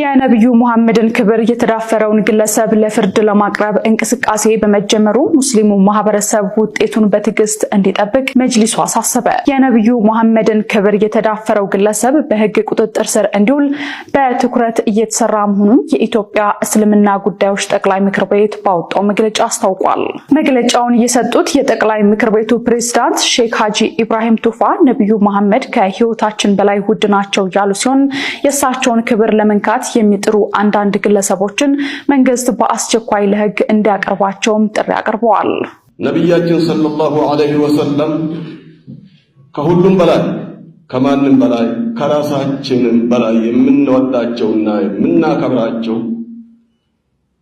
የነብዩ መሐመድን ክብር የተዳፈረውን ግለሰብ ለፍርድ ለማቅረብ እንቅስቃሴ በመጀመሩ ሙስሊሙ ማህበረሰብ ውጤቱን በትዕግስት እንዲጠብቅ መጅሊሱ አሳሰበ። የነብዩ መሐመድን ክብር የተዳፈረው ግለሰብ በህግ ቁጥጥር ስር እንዲውል በትኩረት እየተሰራ መሆኑን የኢትዮጵያ እስልምና ጉዳዮች ጠቅላይ ምክር ቤት ባወጣው መግለጫ አስታውቋል። መግለጫውን የሰጡት የጠቅላይ ምክር ቤቱ ፕሬዝዳንት ሼክ ሀጂ ኢብራሂም ቱፋ ነብዩ መሐመድ ከህይወታችን በላይ ውድ ናቸው ያሉ ሲሆን የእሳቸውን ክብር ለመንካት የሚጥሩ አንዳንድ ግለሰቦችን መንግስት በአስቸኳይ ለህግ እንዲያቀርባቸውም ጥሪ አቅርበዋል። ነብያችን ሰለላሁ ዐለይሂ ወሰለም ከሁሉም በላይ ከማንም በላይ ከራሳችንም በላይ የምንወዳቸውና የምናከብራቸው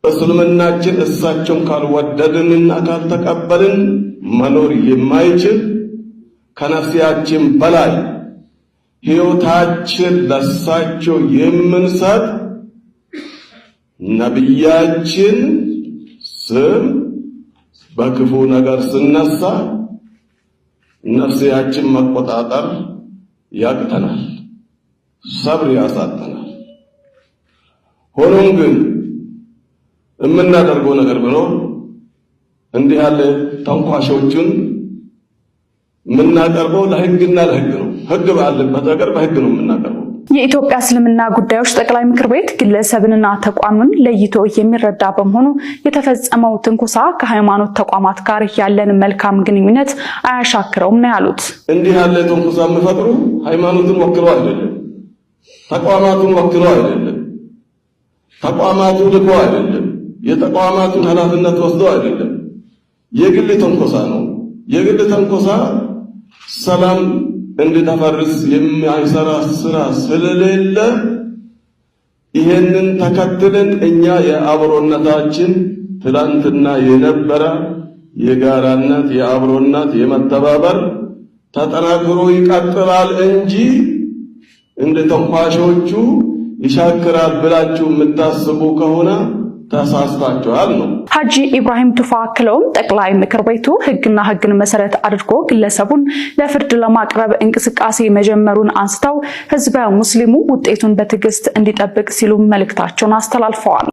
እስልምናችን እሳቸውን ካልወደድንና ካልተቀበልን መኖር የማይችል ከነፍሲያችን በላይ ሕይወታችን ለሳቸው የምንሰጥ ነብያችን ስም በክፉ ነገር ስነሳ ነፍሲያችን መቆጣጠር ያቅተናል፣ ሰብር ያሳጠናል። ሆኖም ግን የምናደርገው ነገር ቢኖር እንዲህ ያለ ተንኳሾችን ምናቀርበው ለህግና ለህግ ነው። ህግ ባለበት ነገር በህግ ነው ምናቀርበው። የኢትዮጵያ እስልምና ጉዳዮች ጠቅላይ ምክር ቤት ግለሰብንና ተቋምን ለይቶ የሚረዳ በመሆኑ የተፈጸመው ትንኮሳ ከሃይማኖት ተቋማት ጋር ያለን መልካም ግንኙነት አያሻክረውም ነው ያሉት። እንዲህ ያለ ትንኮሳ የሚፈጥሩ ሃይማኖትን ወክለው አይደለም፣ ተቋማቱን ወክለው አይደለም፣ ተቋማቱ ልኮ አይደለም፣ የተቋማቱን ኃላፊነት ወስደው አይደለም። የግል ትንኮሳ ነው። የግል ትንኮሳ ሰላም እንድታፈርስ የሚያሰራ ስራ ስለሌለ ይሄንን ተከትለን እኛ የአብሮነታችን ትላንትና የነበረ የጋራነት የአብሮነት የመተባበር ተጠናክሮ ይቀጥላል እንጂ እንደ ተንኳሾቹ ይሻክራል ብላችሁ የምታስቡ ከሆነ ተሳስታችኋል ነው። ሀጂ ኢብራሂም ቱፋ አክለውም ጠቅላይ ምክር ቤቱ ህግና ህግን መሰረት አድርጎ ግለሰቡን ለፍርድ ለማቅረብ እንቅስቃሴ መጀመሩን አንስተው ህዝበ ሙስሊሙ ውጤቱን በትዕግስት እንዲጠብቅ ሲሉ መልእክታቸውን አስተላልፈዋል።